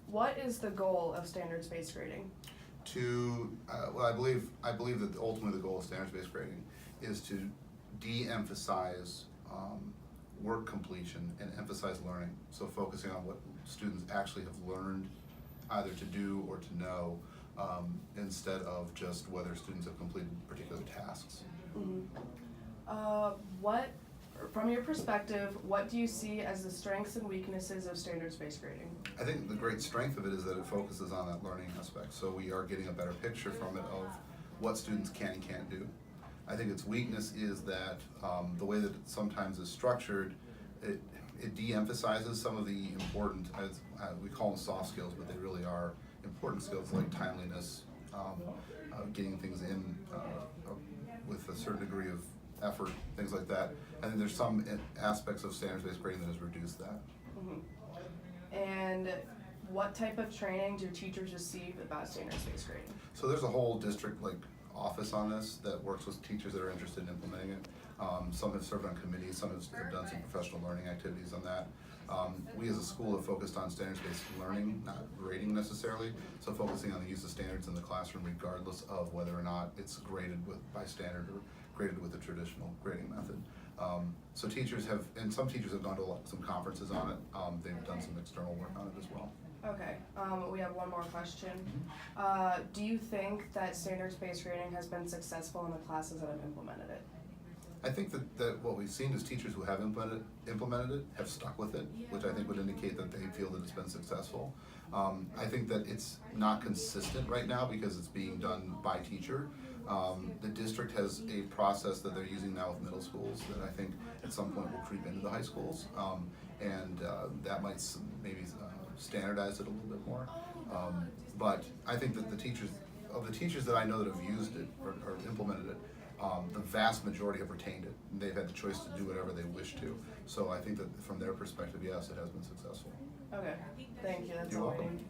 What is the goal of standards-based grading? Well, I believe that ultimately the goal of standards-based grading is to de-emphasize work completion and emphasize learning. So focusing on what students actually have learned either to do or to know, instead of just whether students have completed particular tasks. From your perspective, what do you see as the strengths and weaknesses of standards-based grading? I think the great strength of it is that it focuses on that learning aspect. So we are getting a better picture from it of what students can and can't do. I think its weakness is that the way that it sometimes is structured, it de-emphasizes some of the important, as we call them soft skills, but they really are important skills like timeliness, getting things in with a certain degree of effort, things like that. I think there's some aspects of standards-based grading that has reduced that. And what type of training do teachers receive about standards-based grading? So there's a whole district office on this that works with teachers that are interested in implementing it. Some have served on committees, some have done some professional learning activities on that. We as a school have focused on standards-based learning, not grading necessarily, so focusing on the use of standards in the classroom regardless of whether or not it's graded by standard or graded with a traditional grading method. So teachers have, and some teachers have gone to some conferences on it. They've done some external work on it as well. Okay, we have one more question. Do you think that standards-based grading has been successful in the classes that have implemented it? I think that what we've seen is teachers who have implemented it have stuck with it, which I think would indicate that they feel that it's been successful. I think that it's not consistent right now because it's being done by teacher. The district has a process that they're using now with middle schools that I think at some point will creep into the high schools, and that might maybe standardize it a little bit more. But I think that the teachers that I know that have used it or implemented it, the vast majority have retained it. They've had the choice to do whatever they wish to. So I think that from their perspective, yes, it has been successful. Okay, thank you. That's You're all I welcome. need.